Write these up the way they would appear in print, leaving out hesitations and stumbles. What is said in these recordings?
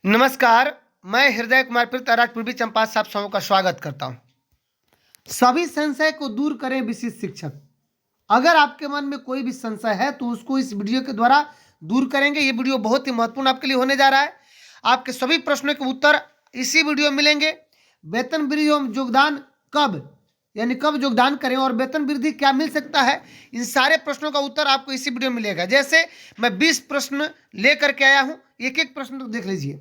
नमस्कार। मैं हृदय कुमार पृथ्वीराज पूर्वी चंपारण साहब समूह का स्वागत करता हूं। सभी संशय को दूर करें विशिष्ट शिक्षक। अगर आपके मन में कोई भी संशय है तो उसको इस वीडियो के द्वारा दूर करेंगे। ये वीडियो बहुत ही महत्वपूर्ण आपके लिए होने जा रहा है। आपके सभी प्रश्नों के उत्तर इसी वीडियो में मिलेंगे। वेतन वृद्धि एवं योगदान कब, यानी कब योगदान करें और वेतन वृद्धि क्या मिल सकता है, इन सारे प्रश्नों का उत्तर आपको इसी वीडियो में मिलेगा। जैसे मैं 20 प्रश्न लेकर के आया हूं, एक एक प्रश्न तो देख लीजिए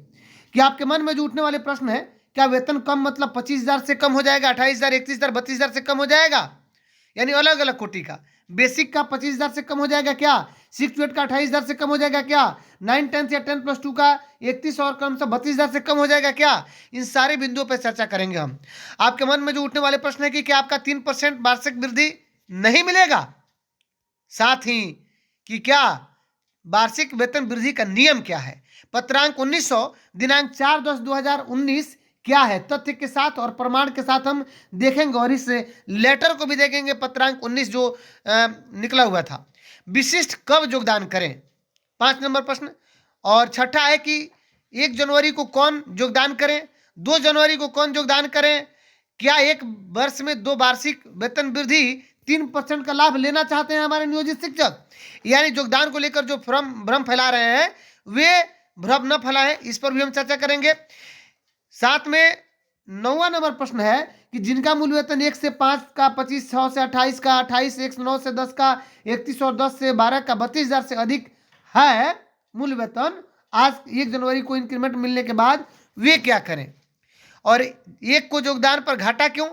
कि आपके मन में जो उठने वाले प्रश्न है, क्या वेतन कम मतलब 25,000 से कम हो जाएगा, 28,000, 31,000, 32,000 से कम हो जाएगा, यानी अलग अलग कोटि का। बेसिक का 25,000 से कम हो जाएगा क्या, 6 to 8 का 28,000 से कम हो जाएगा क्या, 9 10 या 10+2 का 31 और कम से 32,000 से कम हो जाएगा क्या। इन सारे बिंदुओं पर चर्चा करेंगे हम। आपके मन में जो उठने वाले प्रश्न है कि क्या आपका 3% वार्षिक वृद्धि नहीं मिलेगा, साथ ही कि क्या वार्षिक वेतन वृद्धि का नियम क्या है, पत्रांक 1900 दिनांक 4/10/2019 क्या है, तथ्य के साथ और प्रमाण के साथ हम देखेंगे और इस लेटर को भी देखेंगे, पत्रांक 19 जो निकला हुआ था। विशिष्ट कब योगदान करें, 5 नंबर प्रश्न। और छठा है कि 1 जनवरी को कौन योगदान करें, 2 जनवरी को कौन योगदान करें, क्या एक वर्ष में 2 वार्षिक वेतन वृद्धि 3% का लाभ लेना चाहते हैं हमारे नियोजित शिक्षक, यानी योगदान को लेकर जो भ्रम फैला रहे हैं वे भ्रम न फैलाएं, इस पर भी हम चर्चा करेंगे। साथ में 9वां नंबर प्रश्न है कि जिनका मूल वेतन 1 से 5 का, 25 6 से 28 का, 28 1 से 9 से 10 का, 31 और 10 से 12 का, 32,000 से अधिक है मूल वेतन, आज 1 जनवरी को इंक्रीमेंट मिलने के बाद वे क्या करें। और 1 को योगदान पर घाटा क्यों,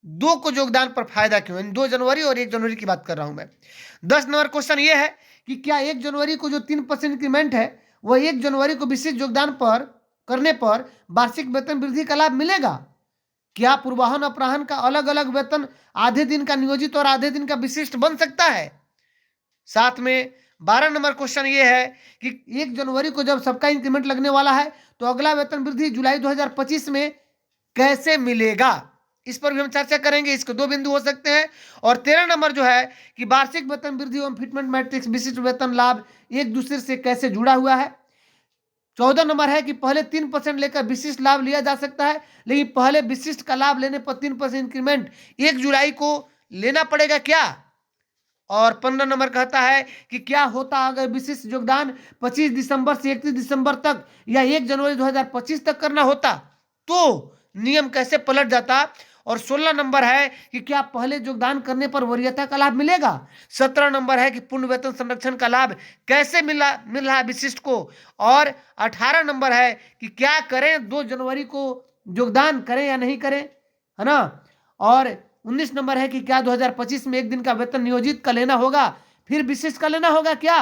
2 को योगदान पर फायदा क्यों, 2 जनवरी और 1 जनवरी की बात कर रहा हूं मैं। 10 नंबर क्वेश्चन ये है कि क्या 1 जनवरी को जो 3% इंक्रीमेंट है वह 1 जनवरी को विशिष्ट योगदान पर करने पर वार्षिक वेतन वृद्धि का लाभ मिलेगा। क्या पूर्वाहन अपराहन का अलग अलग वेतन आधे दिन का नियोजित और आधे दिन का विशिष्ट बन सकता है। साथ में 12 नंबर क्वेश्चन ये है कि 1 जनवरी को जब सबका इंक्रीमेंट लगने वाला है तो अगला वेतन वृद्धि जुलाई 2025 में कैसे मिलेगा, इस पर भी हम चर्चा करेंगे। इसके 2 बिंदु हो सकते हैं। और 13 नंबर जो है कि वार्षिक वेतन वृद्धि एवं फिटमेंट मैट्रिक्स विशिष्ट वेतन लाभ एक दूसरे से कैसे जुड़ा हुआ है। 14 नंबर है कि पहले 3% लेकर विशिष्ट लाभ लिया जा सकता है, लेकिन पहले विशिष्ट का लाभ लेने पर 3% इंक्रीमेंट 1 जुलाई को लेना पड़ेगा क्या। और 15 नंबर कहता है कि क्या होता अगर विशिष्ट योगदान 25 दिसंबर से 31 दिसंबर तक या 1 जनवरी 2025 तक करना होता तो नियम कैसे पलट जाता। और 16 नंबर है कि क्या पहले योगदान करने पर वरीयता का लाभ मिलेगा। 17 नंबर है कि पूर्ण वेतन संरक्षण का लाभ कैसे मिल रहा है विशिष्ट को। और 18 नंबर है कि क्या करें, 2 जनवरी को योगदान करें या नहीं करें, है ना। और 19 नंबर है कि क्या 2025 में 1 दिन का वेतन नियोजित का लेना होगा फिर विशिष्ट का लेना होगा क्या।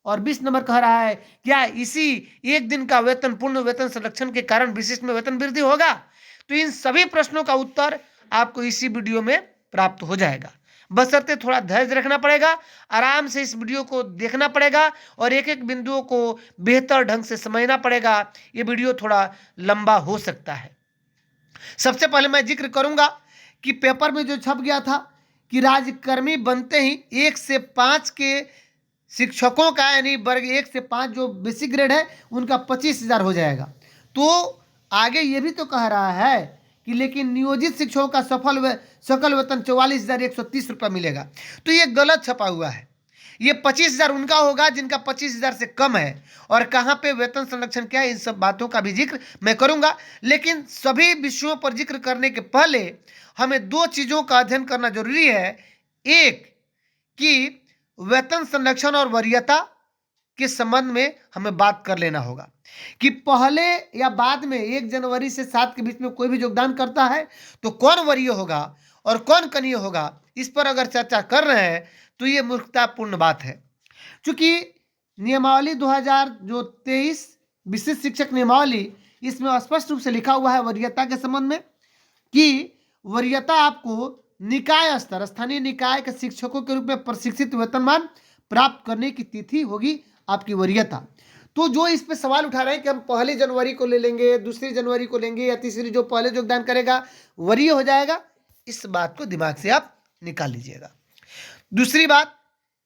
और 20 नंबर कह रहा है क्या इसी 1 दिन का वेतन पूर्ण वेतन संरक्षण के कारण विशिष्ट में वेतन वृद्धि होगा। तो इन सभी प्रश्नों का उत्तर आपको इसी वीडियो में प्राप्त हो जाएगा, बशर्ते थोड़ा धैर्य रखना पड़ेगा, आराम से इस वीडियो को देखना पड़ेगा और एक एक बिंदुओं को बेहतर ढंग से समझना पड़ेगा। ये वीडियो थोड़ा लंबा हो सकता है। सबसे पहले मैं जिक्र करूंगा कि पेपर में जो छप गया था कि राज्यकर्मी बनते ही 1 से 5 के शिक्षकों का, यानी वर्ग 1 से 5 जो बेसिक ग्रेड है उनका 25,000 हो जाएगा। तो आगे ये भी तो कह रहा है कि लेकिन नियोजित शिक्षकों का सकल वेतन 44,130 रुपया मिलेगा। तो ये गलत छपा हुआ है। ये 25,000 उनका होगा जिनका 25,000 से कम है। और कहाँ पे वेतन संरक्षण क्या है, इन सब बातों का भी जिक्र मैं करूंगा। लेकिन सभी विषयों पर जिक्र करने के पहले हमें 2 चीजों का अध्ययन करना जरूरी है। एक कि वेतन संरक्षण और वरीयता के संबंध में हमें बात कर लेना होगा कि पहले या बाद में 1 जनवरी से 7 के बीच में कोई भी योगदान करता है तो कौन वरीय होगा और कौन कनीय होगा, इस पर अगर चर्चा कर रहे हैं तो ये मूर्खतापूर्ण बात है। क्योंकि नियमावली 2023 विशिष्ट शिक्षक नियमावली, इसमें स्पष्ट रूप से लिखा हुआ है वरीयता के संबंध में कि वरीयता आपको निकाय स्तर स्थानीय निकाय के शिक्षकों के रूप में प्रशिक्षित वेतनमान प्राप्त करने की तिथि होगी आपकी वरीयता। तो जो इस पे सवाल उठा रहे हैं कि हम 1 जनवरी को ले लेंगे, 2 जनवरी को लेंगे या तीसरी जो पहले योगदान करेगा वरीय हो जाएगा, इस बात को दिमाग से आप निकाल लीजिएगा। दूसरी बात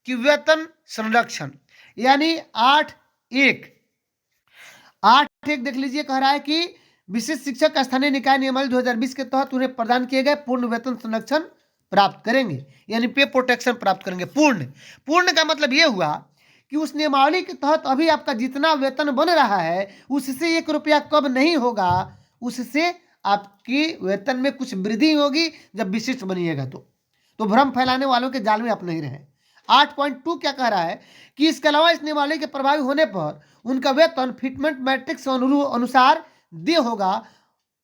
कि वेतन संरक्षण यानी 8 एक देख लीजिए, कह रहा है कि विशिष्ट शिक्षक स्थानीय निकाय नियमावली 2020 के तहत उन्हें प्रदान किए गए पूर्ण वेतन संरक्षण प्राप्त करेंगे, यानी पे प्रोटेक्शन प्राप्त करेंगे। पूर्ण पूर्ण का मतलब ये हुआ कि उस नियमावली के तहत अभी आपका जितना वेतन बन रहा है उससे 1 रुपया कम नहीं होगा, उससे आपकी वेतन में कुछ वृद्धि होगी जब विशिष्ट बनिएगा। तो भ्रम फैलाने वालों के जाल में आप नहीं रहे। 8.2 क्या कह रहा है कि इसके अलावा इस नियमावली के प्रभावी होने पर उनका वेतन फिटमेंट मैट्रिक्स अनुसार दे होगा।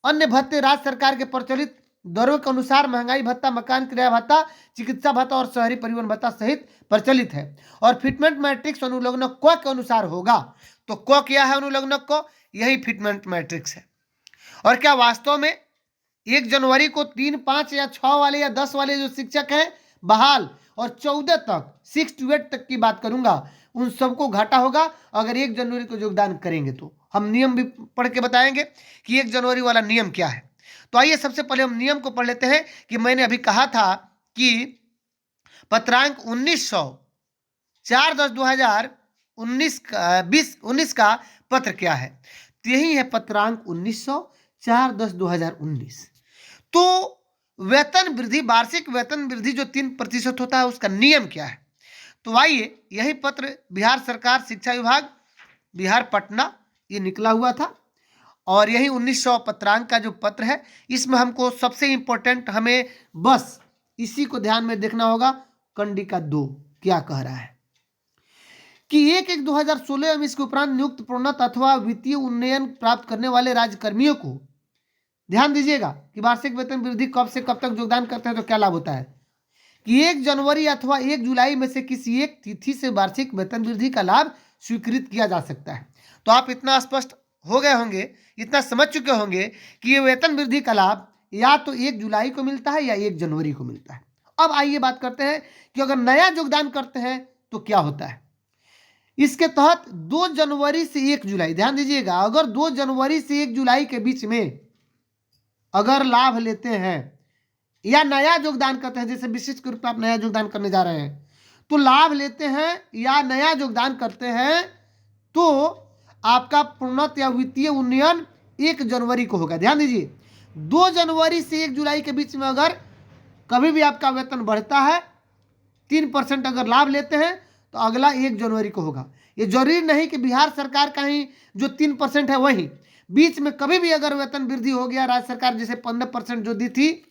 अन्य भत्ते राज्य सरकार के प्रचलित दरों के अनुसार महंगाई भत्ता, मकान किराया भत्ता, चिकित्सा भत्ता और शहरी परिवहन भत्ता सहित प्रचलित है, और फिटमेंट मैट्रिक्स अनुलग्नक क के अनुसार होगा। तो क क्या है अनुलग्नक क? यही फिटमेंट मैट्रिक्स है। और क्या वास्तव में 1 जनवरी को 3, 5 या 6 वाले या 10 वाले जो शिक्षक हैं बहाल, और 14 तक 6 to 8 तक की बात करूंगा, उन सबको घाटा होगा अगर 1 जनवरी को योगदान करेंगे। तो हम नियम भी पढ़ के बताएंगे कि 1 जनवरी वाला नियम क्या है। तो आइए सबसे पहले हम नियम को पढ़ लेते हैं कि मैंने अभी कहा था कि पत्रांक 1900/4/10/2019 का पत्र क्या है। तो यही है पत्रांक 1900/4/10/2019। तो वेतन वृद्धि, वार्षिक वेतन वृद्धि जो 3% होता है, उसका नियम क्या है। तो आइए, यही पत्र बिहार सरकार शिक्षा विभाग बिहार पटना ये निकला हुआ था, और यही 1900 पत्रांक का जो पत्र है, इसमें हमको सबसे इंपॉर्टेंट हमें बस इसी को ध्यान में देखना होगा। कंडिका 2 क्या कह रहा है कि 1/1/2016 एवं इसके उपरांत नियुक्त प्रोन्नत अथवा वित्तीय उन्नयन प्राप्त करने वाले राज्यकर्मियों को, ध्यान दीजिएगा कि वार्षिक वेतन वृद्धि कब से कब तक योगदान करते हैं तो क्या लाभ होता है कि 1 जनवरी अथवा 1 जुलाई में से किसी एक तिथि से वार्षिक वेतन वृद्धि का लाभ स्वीकृत किया जा सकता है। तो आप इतना स्पष्ट हो गए होंगे, इतना समझ चुके होंगे कि ये वेतन वृद्धि का लाभ या तो 1 जुलाई को मिलता है या 1 जनवरी को मिलता है। अब आइए बात करते हैं कि अगर नया योगदान करते हैं तो क्या होता है। इसके तहत 2 जनवरी से 1 जुलाई, ध्यान दीजिएगा, अगर 2 जनवरी से 1 जुलाई के बीच में अगर लाभ लेते हैं या नया योगदान करते हैं, जैसे विशिष्ट के रूप में आप नया योगदान करने जा रहे हैं, तो लाभ लेते हैं या नया योगदान करते हैं तो आपका प्रोन्नत या वित्तीय उन्नयन 1 जनवरी को होगा। ध्यान दीजिए, 2 जनवरी से 1 जुलाई के बीच में अगर कभी भी आपका वेतन बढ़ता है, 3% अगर लाभ लेते हैं तो अगला 1 जनवरी को होगा। ये जरूरी नहीं कि बिहार सरकार का ही जो 3% है वही, बीच में कभी भी अगर वेतन वृद्धि हो गया, राज्य सरकार जैसे 15% जो दी थी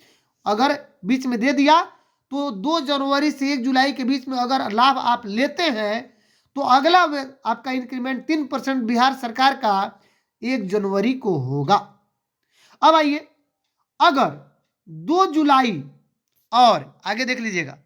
अगर बीच में दे दिया, तो 2 जनवरी से 1 जुलाई के बीच में अगर लाभ आप लेते हैं तो अगला आपका इंक्रीमेंट 3% बिहार सरकार का 1 जनवरी को होगा। अब आइए, अगर 2 जुलाई और आगे देख लीजिएगा,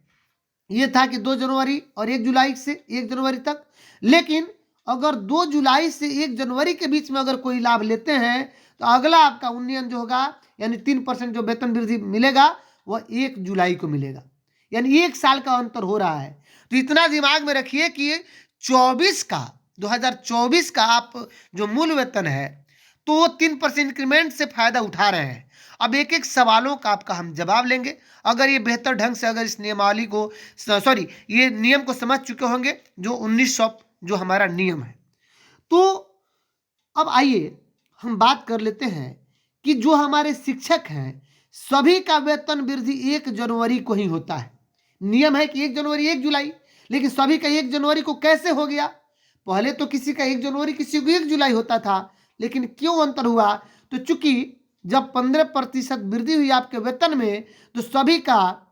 ये था कि 2 जनवरी और 1 जुलाई से 1 जनवरी तक, लेकिन अगर 2 जुलाई से 1 जनवरी के बीच में अगर कोई लाभ लेते हैं तो अगला आपका उन्नयन जो होगा, यानी 3% जो वेतन वृद्धि मिलेगा वह 1 जुलाई को मिलेगा, यानी 1 साल का अंतर हो रहा है। तो इतना दिमाग में रखिए कि 2024 का आप जो मूल वेतन है तो वो 3% इंक्रीमेंट से फायदा उठा रहे हैं। अब एक एक सवालों का आपका हम जवाब लेंगे अगर ये बेहतर ढंग से अगर इस नियमावली को ये नियम को समझ चुके होंगे, जो 1900 जो हमारा नियम है। तो अब आइए हम बात कर लेते हैं कि जो हमारे शिक्षक हैं सभी का वेतन वृद्धि 1 जनवरी को ही होता है। नियम है कि 1 जनवरी 1 जुलाई, लेकिन सभी का 1 जनवरी को कैसे हो गया। पहले तो किसी का 1 जनवरी किसी को 1 जुलाई होता था, लेकिन क्यों अंतर हुआ, तो चूंकि जब 15% वृद्धि हुई आपके वेतन में तो सभी का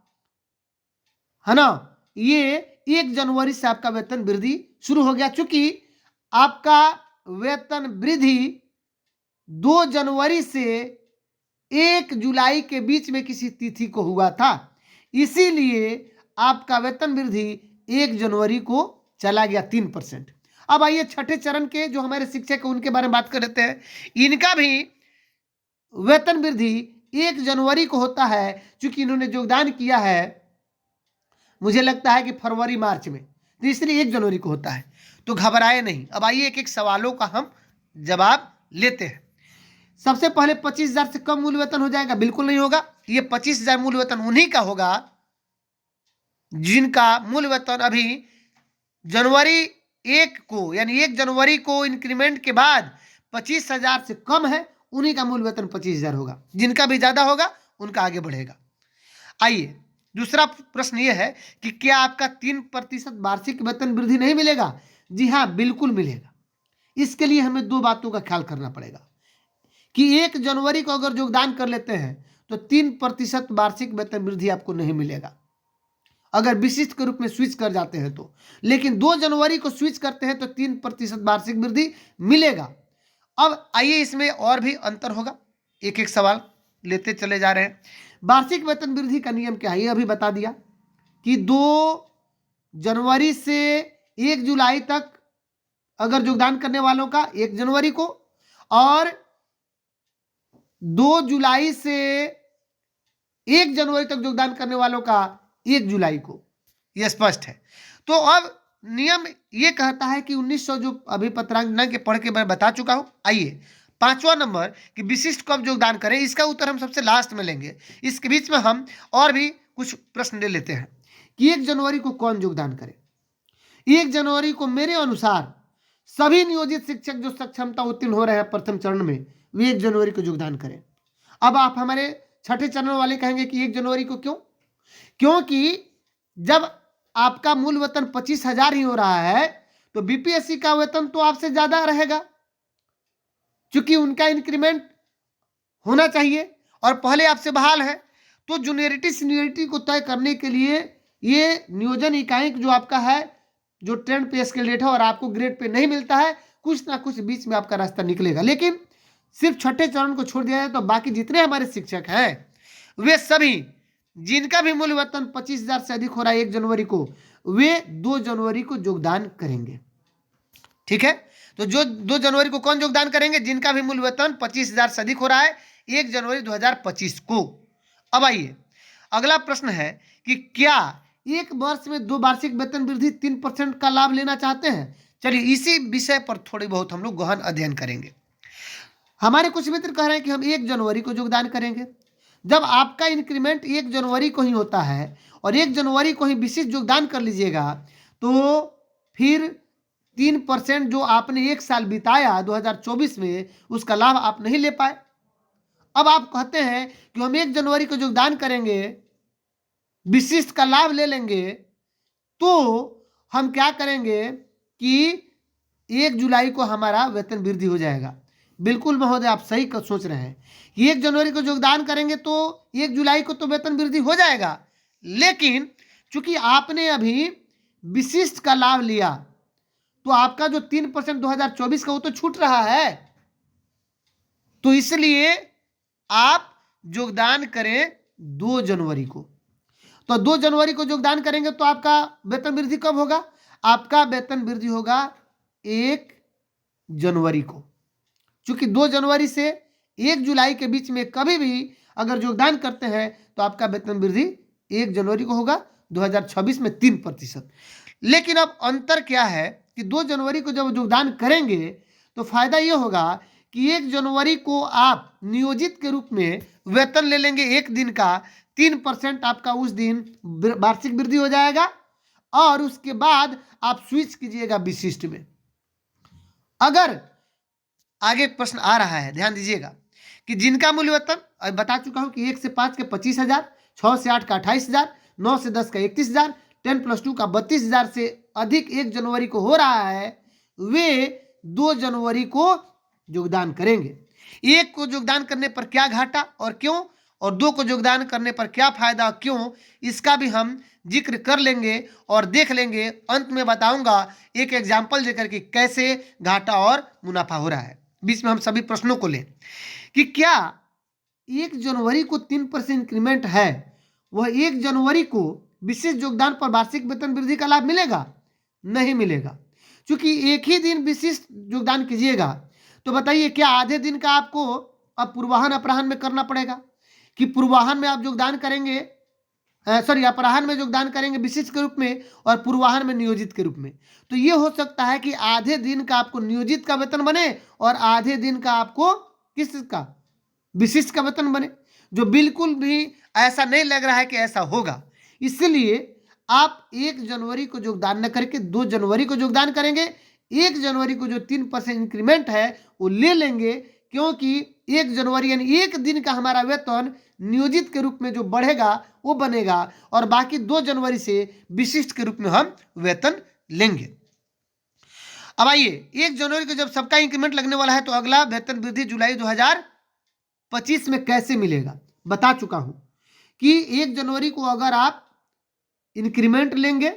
है ना, ये 1 जनवरी से आपका वेतन वृद्धि शुरू हो गया। चूंकि आपका वेतन वृद्धि 2 जनवरी से 1 जुलाई के बीच में किसी तिथि को हुआ था, इसीलिए आपका वेतन वृद्धि 1 जनवरी को चला गया 3%। अब आइए छठे चरण के जो हमारे शिक्षक हैं उनके बारे में बात कर लेते हैं। इनका भी वेतन वृद्धि 1 जनवरी को होता है, क्योंकि इन्होंने योगदान किया है मुझे लगता है कि फरवरी मार्च में, तो इसलिए 1 जनवरी को होता है। तो घबराए नहीं। अब आइए एक एक सवालों का हम जवाब लेते हैं। सबसे पहले 25,000 से कम मूल वेतन हो जाएगा? बिल्कुल नहीं होगा। ये 25,000 मूल वेतन उन्हीं का होगा जिनका मूल वेतन अभी जनवरी 1 को, यानी 1 जनवरी को इंक्रीमेंट के बाद 25,000 से कम है उन्हीं का मूल वेतन 25,000 होगा, जिनका भी ज्यादा होगा उनका आगे बढ़ेगा। आइए दूसरा प्रश्न यह है कि क्या आपका 3% वार्षिक वेतन वृद्धि नहीं मिलेगा? जी हाँ, बिल्कुल मिलेगा। इसके लिए हमें दो बातों का ख्याल करना पड़ेगा कि 1 जनवरी को अगर योगदान कर लेते हैं तो 3% वार्षिक वेतन वृद्धि आपको नहीं मिलेगा अगर विशिष्ट के रूप में स्विच कर जाते हैं तो, लेकिन 2 जनवरी को स्विच करते हैं तो 3% वार्षिक वृद्धि मिलेगा। अब आइए इसमें और भी अंतर होगा, एक एक सवाल लेते चले जा रहे हैं। वार्षिक वेतन वृद्धि का नियम क्या है, ये अभी बता दिया कि 2 जनवरी से 1 जुलाई तक अगर योगदान करने वालों का 1 जनवरी को, और 2 जुलाई से 1 जनवरी तक योगदान करने वालों का 1 जुलाई को। यह स्पष्ट है। तो अब नियम यह कहता है कि 1900 जो अभी पत्रांगना के पढ़ के मैं बता चुका हूं। आइए 5वां नंबर कि विशिष्ट कब योगदान करें, इसका उत्तर हम सबसे लास्ट में लेंगे। इसके बीच में हम और भी कुछ प्रश्न ले लेते हैं कि 1 जनवरी को कौन योगदान करे। 1 जनवरी को मेरे अनुसार सभी नियोजित शिक्षक जो सक्षमता उत्तीर्ण हो रहे हैं प्रथम चरण में, वे 1 जनवरी को योगदान करें। अब आप हमारे छठे चरण वाले कहेंगे कि 1 जनवरी को क्यों? क्योंकि जब आपका मूल वेतन 25,000 ही हो रहा है तो बीपीएससी का वेतन तो आपसे ज्यादा रहेगा, क्योंकि उनका इंक्रीमेंट होना चाहिए और पहले आपसे बहाल है। तो जूनियरिटी सीनियरिटी को तय करने के लिए ये नियोजन इकाई जो आपका है, जो ट्रेंड पे स्केल रेट है और आपको ग्रेड पे नहीं मिलता है, कुछ ना कुछ बीच में आपका रास्ता निकलेगा। लेकिन सिर्फ छठे चरण को छोड़ दिया जाए तो बाकी जितने हमारे शिक्षक हैं वे सभी जिनका भी मूल वेतन 25,000 से अधिक हो रहा है 1 जनवरी को, वे 2 जनवरी को योगदान करेंगे। ठीक है, तो जो 2 जनवरी को कौन योगदान करेंगे? जिनका भी मूल वेतन 25,000 से अधिक हो रहा है 1 जनवरी 2025 को। अब आइए अगला प्रश्न है कि क्या एक वर्ष में 2 वार्षिक वेतन वृद्धि 3% का लाभ लेना चाहते हैं? चलिए इसी विषय पर थोड़ी बहुत हम लोग गहन अध्ययन करेंगे। हमारे कुछ मित्र कह रहे हैं कि हम 1 जनवरी को योगदान करेंगे। जब आपका इंक्रीमेंट 1 जनवरी को ही होता है और 1 जनवरी को ही विशिष्ट योगदान कर लीजिएगा तो फिर 3% जो आपने 1 साल बिताया 2024 में, उसका लाभ आप नहीं ले पाए। अब आप कहते हैं कि हम 1 जनवरी को योगदान करेंगे, विशिष्ट का लाभ ले लेंगे, तो हम क्या करेंगे कि 1 जुलाई को हमारा वेतन वृद्धि हो जाएगा। बिल्कुल महोदय, आप सही सोच रहे हैं कि 1 जनवरी को योगदान करेंगे तो 1 जुलाई को तो वेतन वृद्धि हो जाएगा, लेकिन चूंकि आपने अभी विशिष्ट का लाभ लिया तो आपका जो 3% 2024 का वो तो छूट रहा है, तो इसलिए आप योगदान करें 2 जनवरी को। तो 2 जनवरी को योगदान करेंगे तो आपका वेतन वृद्धि कब होगा? आपका वेतन वृद्धि होगा 1 जनवरी को। चूंकि 2 जनवरी से 1 जुलाई के बीच में कभी भी अगर योगदान करते हैं तो आपका वेतन वृद्धि 1 जनवरी को होगा 2026 में 3%। लेकिन अब अंतर क्या है कि 2 जनवरी को जब योगदान करेंगे तो फायदा यह होगा कि 1 जनवरी को आप नियोजित के रूप में वेतन ले लेंगे 1 दिन का, 3% आपका उस दिन वार्षिक वृद्धि हो जाएगा और उसके बाद आप स्विच कीजिएगा विशिष्ट में। अगर आगे प्रश्न आ रहा है, ध्यान दीजिएगा कि जिनका मूल्य वेतन बता चुका हूं कि 1 से 5 के 25,000, 6 से 8 का 28,000, 9 से 10 का 31,000, 10+2 का 32,000 से अधिक 1 जनवरी को हो रहा है, वे 2 जनवरी को योगदान करेंगे। 1 को योगदान करने पर क्या घाटा और क्यों, और 2 को योगदान करने पर क्या फायदा क्यों, इसका भी हम जिक्र कर लेंगे और देख लेंगे। अंत में बताऊंगा एक एग्जाम्पल देकर कि कैसे घाटा और मुनाफा हो रहा है। बीच में हम सभी प्रश्नों को लें कि क्या 1 जनवरी को 3% इंक्रीमेंट है, वह 1 जनवरी को विशेष योगदान पर वार्षिक वेतन वृद्धि का लाभ मिलेगा? नहीं मिलेगा। क्योंकि एक ही दिन विशिष्ट योगदान कीजिएगा तो बताइए क्या आधे दिन का आपको अब पूर्वाहन अपराहन में करना पड़ेगा कि पूर्वाहन में आप योगदान करेंगे, अपराहन में योगदान करेंगे विशिष्ट के रूप में और पूर्वाहन में नियोजित के रूप में। तो ये हो सकता है कि आधे दिन का आपको नियोजित का वेतन बने और आधे दिन का आपको किसका, विशिष्ट का वेतन बने, जो बिल्कुल भी ऐसा नहीं लग रहा है कि ऐसा होगा। इसलिए आप 1 जनवरी को योगदान न करके 2 जनवरी को योगदान करेंगे। 1 जनवरी को जो 3% इंक्रीमेंट है वो ले लेंगे, क्योंकि 1 जनवरी यानी एक दिन का हमारा वेतन नियोजित के रूप में जो बढ़ेगा वो बनेगा, और बाकी 2 जनवरी से विशिष्ट के रूप में हम वेतन लेंगे। अब आइए, 1 जनवरी को जब सबका इंक्रीमेंट लगने वाला है तो अगला वेतन वृद्धि जुलाई 2025 में कैसे मिलेगा बता चुका हूं कि 1 जनवरी को अगर आप इंक्रीमेंट लेंगे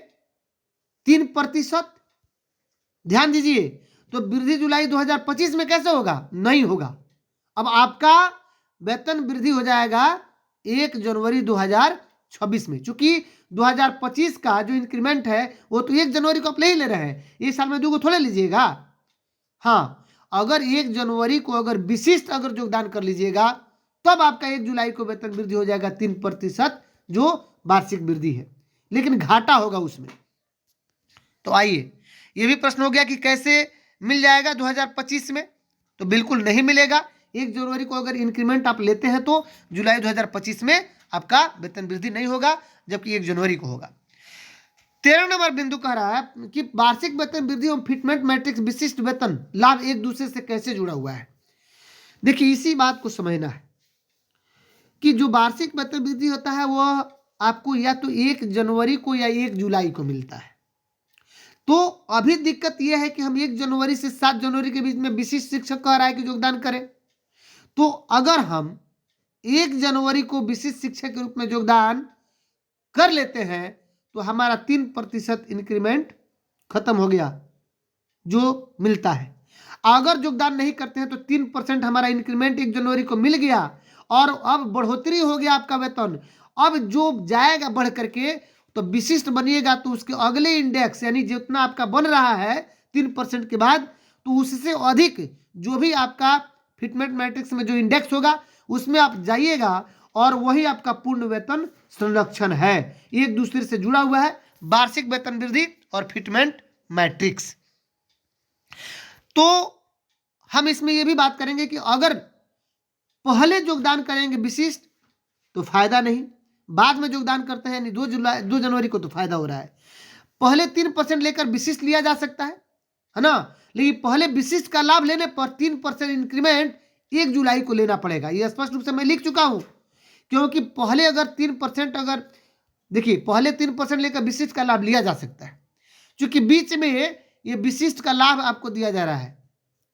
3%, ध्यान दीजिए, तो वृद्धि जुलाई 2025 में कैसे होगा? नहीं होगा। अब आपका वेतन वृद्धि हो जाएगा 1 जनवरी 2026 में, चूंकि 2025 का जो इंक्रीमेंट है वो तो 1 जनवरी को आप ले ही ले रहे हैं, एक साल में 2 को थोड़े लीजिएगा। हाँ, अगर 1 जनवरी को अगर विशिष्ट अगर योगदान कर लीजिएगा तब आपका 1 जुलाई को वेतन वृद्धि हो जाएगा 3%, जो वार्षिक वृद्धि है, लेकिन घाटा होगा उसमें। तो आइए, ये भी प्रश्न हो गया कि कैसे मिल जाएगा 2025 में, तो बिल्कुल नहीं मिलेगा। 1 जनवरी को अगर इंक्रीमेंट आप लेते हैं तो जुलाई 2025 में आपका वेतन वृद्धि नहीं होगा, जबकि 1 जनवरी को होगा। 13 नंबर बिंदु कह रहा है कि वार्षिक वेतन वृद्धि और फिटमेंट मैट्रिक्स विशिष्ट वेतन लाभ एक दूसरे से कैसे जुड़ा हुआ है। देखिए, इसी बात को समझना है कि जो वार्षिक वेतन वृद्धि होता है वह आपको या तो 1 जनवरी को या 1 जुलाई को मिलता है। तो अभी दिक्कत यह है कि हम 1 जनवरी से 7 जनवरी के बीच में विशिष्ट शिक्षक कह रहा है कि योगदान करें, तो अगर हम 1 जनवरी को विशिष्ट शिक्षक के रूप में योगदान कर लेते हैं तो हमारा 3% इंक्रीमेंट खत्म हो गया जो मिलता है। अगर योगदान नहीं करते हैं तो 3% हमारा इंक्रीमेंट 1 जनवरी को मिल गया, और अब बढ़ोतरी हो गया आपका वेतन। अब जो जाएगा बढ़ करके तो विशिष्ट बनिएगा तो उसके अगले इंडेक्स यानी जितना आपका बन रहा है 3% के बाद, तो उससे अधिक जो भी आपका फिटमेंट मैट्रिक्स में जो इंडेक्स होगा उसमें आप जाइएगा, और वही आपका पूर्ण वेतन संरक्षण है। एक दूसरे से जुड़ा हुआ है वार्षिक वेतन वृद्धि और फिटमेंट मैट्रिक्स। तो हम इसमें यह भी बात करेंगे कि अगर पहले योगदान करेंगे विशिष्ट तो फायदा नहीं, बाद में योगदान करते हैं यानी 2 जनवरी को तो फायदा हो रहा है। पहले 3% लेकर विशिष्ट लिया जा सकता है ना, लेकिन पहले विशिष्ट का लाभ लेने पर 3% इंक्रीमेंट 1 जुलाई को लेना पड़ेगा। यह स्पष्ट रूप से मैं लिख चुका हूं, क्योंकि पहले अगर 3% अगर देखिए पहले 3% लेकर विशिष्ट का लाभ लिया जा सकता है, क्योंकि बीच में ये विशिष्ट का लाभ आपको दिया जा रहा है,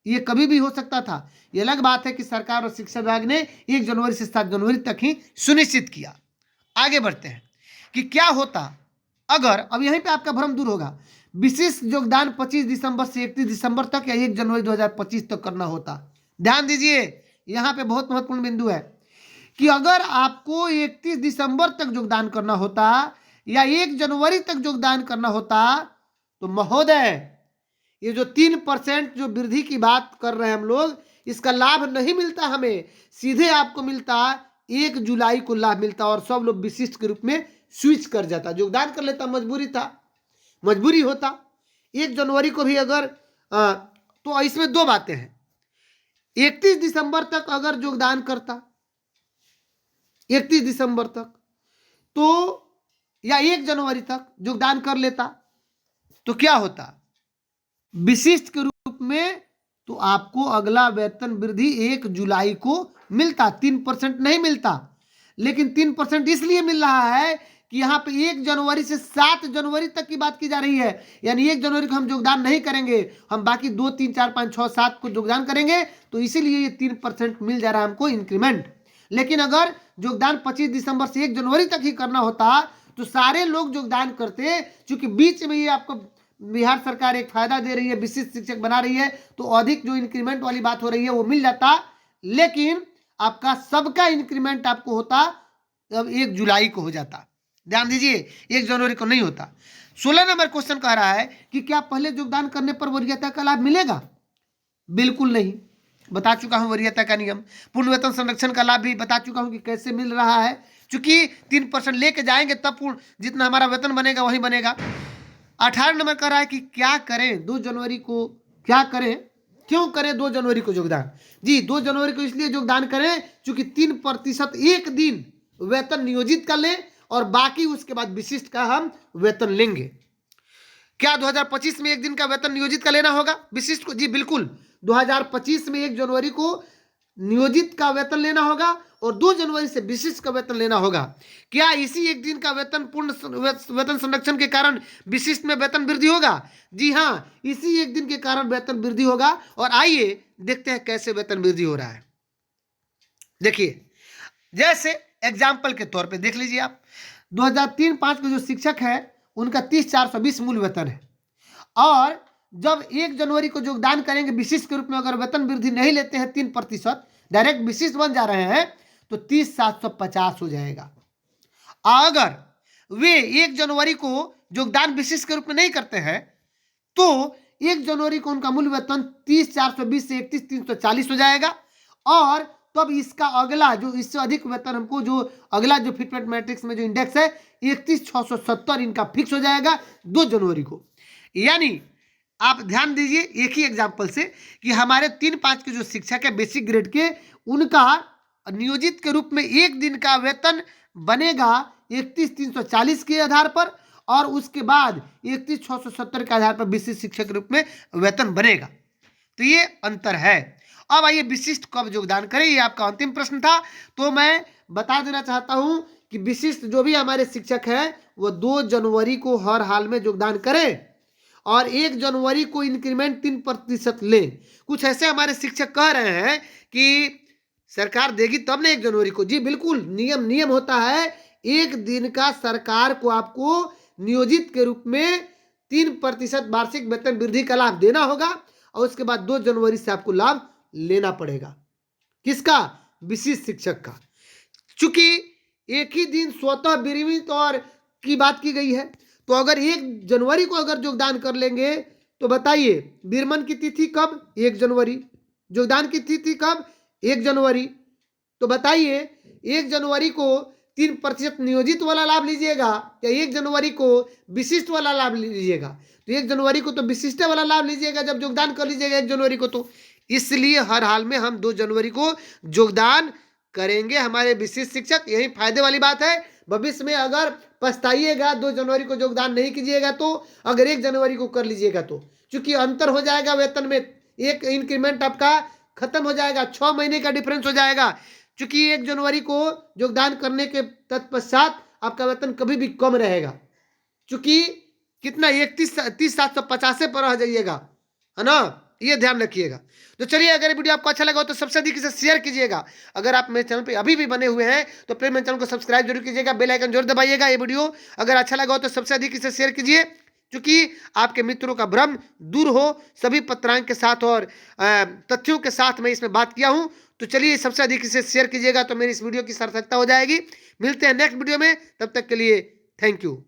ये कभी भी हो सकता था। ये अलग बात है कि सरकार और शिक्षा विभाग ने 1 जनवरी से 7 जनवरी तक ही सुनिश्चित किया। आगे बढ़ते हैं कि क्या होता अगर, अब यहीं पे आपका भ्रम दूर होगा, विशिष्ट योगदान 25 दिसंबर से 31 दिसंबर तक या 1 जनवरी 2025 तक करना होता। ध्यान दीजिए, यहाँ पे बहुत महत्वपूर्ण बिंदु है कि अगर आपको 31 दिसंबर तक योगदान करना होता या 1 जनवरी तक योगदान करना होता तो महोदय ये जो 3% जो वृद्धि की बात कर रहे हैं हम लोग, इसका लाभ नहीं मिलता हमें, सीधे आपको मिलता 1 जुलाई को लाभ मिलता, और सब लोग विशिष्ट के रूप में स्विच कर जाता, योगदान कर लेता, मजबूरी था, मजबूरी होता। 1 जनवरी को भी अगर तो इसमें 2 बातें हैं, 31 दिसंबर तक अगर योगदान करता 31 दिसंबर तक तो या 1 जनवरी तक योगदान कर लेता तो क्या होता, विशिष्ट के रूप में तो आपको अगला वेतन वृद्धि 1 जुलाई को मिलता, 3% नहीं मिलता। लेकिन 3% इसलिए मिल रहा है कि यहाँ पे 1 जनवरी से 7 जनवरी तक की बात की जा रही है, यानी 1 जनवरी को हम योगदान नहीं करेंगे, हम बाकी 2, 3, 4, 5, 6, 7 को योगदान करेंगे, तो इसीलिए ये 3% मिल जा रहा है हमको इंक्रीमेंट। लेकिन अगर योगदान 25 दिसंबर से 1 जनवरी तक ही करना होता तो सारे लोग योगदान करते, क्योंकि बीच में ये आपको बिहार सरकार एक फायदा दे रही है, विशिष्ट शिक्षक बना रही है, तो अधिक जो इंक्रीमेंट वाली बात हो रही है वो मिल जाता। लेकिन आपका सबका इंक्रीमेंट आपको होता अब 1 जुलाई को हो जाता। ध्यान दीजिए, 1 जनवरी को नहीं होता। 16 नंबर क्वेश्चन कह रहा है कि क्या पहले योगदान करने पर वरीयता का लाभ मिलेगा? बिल्कुल नहीं, बता चुका हूं वरीयता का नियम। पूर्ण वेतन संरक्षण का लाभ भी बता चुका हूं कि कैसे मिल रहा है, चूंकि 3% लेके जाएंगे तब पूर्ण जितना हमारा वेतन बनेगा वही बनेगा। 18 नंबर कह रहा है कि क्या करें 2 जनवरी को, क्या करें, क्यों करें 2 जनवरी को योगदान? जी, 2 जनवरी को इसलिए योगदान करें क्योंकि 3% एक दिन वेतन नियोजित कर लें और बाकी उसके बाद विशिष्ट का हम वेतन लेंगे। क्या 2025 में एक दिन का वेतन नियोजित का लेना होगा विशिष्ट को? जी बिल्कुल, 2025 में 1 जनवरी को नियोजित का वेतन लेना होगा और 2 जनवरी से विशिष्ट का वेतन लेना होगा। क्या इसी एक दिन का वेतन पूर्ण वेतन संरक्षण के कारण विशिष्ट में वेतन वृद्धि होगा? जी हाँ, इसी एक दिन के कारण वेतन वृद्धि होगा। और आइए देखते हैं कैसे वेतन वृद्धि हो रहा है। देखिए, जैसे एग्जाम्पल के तौर पे देख लीजिए आप, 2003-05 के जो शिक्षक है उनका 30,420 मूल वेतन है, और जब 1 जनवरी को योगदान करेंगे विशिष्ट के रूप में, अगर वेतन वृद्धि नहीं लेते हैं 3%, डायरेक्ट विशिष्ट बन जा रहे हैं, तो 30,750 हो जाएगा। अगर वे 1 जनवरी को योगदान विशिष्ट के रूप में नहीं करते हैं तो 1 जनवरी को उनका मूल वेतन 30,420 से 31,340 हो जाएगा। और तब इसका अगला जो इससे अधिक वेतन हमको, जो अगला जो फिटमेंट मैट्रिक्स में जो इंडेक्स है 31,670 इनका फिक्स हो जाएगा 2 जनवरी को। यानी आप ध्यान दीजिए एक ही एग्जाम्पल से कि हमारे 3-5 के जो शिक्षक है बेसिक ग्रेड के, उनका नियोजित के रूप में एक दिन का वेतन बनेगा 31,340 के आधार पर, और उसके बाद 31,670 के आधार पर विशिष्ट शिक्षक के रूप में वेतन बनेगा। तो ये अंतर है। अब आइए विशिष्ट कब योगदान करें, ये आपका अंतिम प्रश्न था। तो मैं बता देना चाहता हूं कि विशिष्ट जो भी हमारे शिक्षक हैं वो 2 जनवरी को हर हाल में योगदान करें और 1 जनवरी को इंक्रीमेंट 3% लें। कुछ ऐसे हमारे शिक्षक कह रहे हैं कि सरकार देगी तब ना 1 जनवरी को। जी बिल्कुल, नियम होता है, 1 दिन का सरकार को आपको नियोजित के रूप में 3% वार्षिक वेतन वृद्धि का लाभ देना होगा, और उसके बाद 2 जनवरी से आपको लाभ लेना पड़ेगा। किसका? विशिष्ट शिक्षक का। चूंकि एक ही दिन स्वतः विरमित और की बात की गई है, तो अगर 1 जनवरी को अगर योगदान कर लेंगे तो बताइए विरमण की तिथि कब? 1 जनवरी। योगदान की तिथि कब? 1 जनवरी। तो बताइए 1 जनवरी को 3% नियोजित वाला लाभ लीजिएगा या 1 जनवरी को विशिष्ट वाला लाभ लीजिएगा? तो 1 जनवरी को तो विशिष्ट वाला लाभ लीजिएगा जब योगदान कर लीजिएगा 1 जनवरी को। तो इसलिए हर हाल में हम 2 जनवरी को योगदान करेंगे हमारे विशिष्ट शिक्षक। यही फायदे वाली बात है। भविष्य में अगर पछताइएगा 2 जनवरी को योगदान नहीं कीजिएगा तो, अगर 1 जनवरी को कर लीजिएगा तो, क्योंकि अंतर हो जाएगा वेतन में, एक इंक्रीमेंट आपका खत्म हो जाएगा, 6 महीने का डिफरेंस हो जाएगा। क्योंकि 1 जनवरी को योगदान करने के तत्पश्चात आपका वेतन कभी भी कम रहेगा, क्योंकि कितना 31,750 पर रह जाइएगा, है ना, ये ध्यान रखिएगा। तो चलिए, अगर वीडियो आपको अच्छा लगा हो तो सबसे अधिक इसे शेयर कीजिएगा। अगर आप मेरे चैनल पे अभी भी बने हुए हैं तो प्लीज मेरे चैनल को सब्सक्राइब जरूर कीजिएगा, बेल आइकन जरूर दबाइएगा। ये वीडियो अगर अच्छा लगा हो तो सबसे अधिक इसे शेयर कीजिए, क्योंकि आपके मित्रों का भ्रम दूर हो। सभी पत्रांक के साथ और तथ्यों के साथ मैं इसमें बात किया हूं। तो चलिए, सबसे अधिक इसे शेयर कीजिएगा तो मेरी इस वीडियो की सार्थकता हो जाएगी। मिलते हैं नेक्स्ट वीडियो में, तब तक के लिए थैंक यू।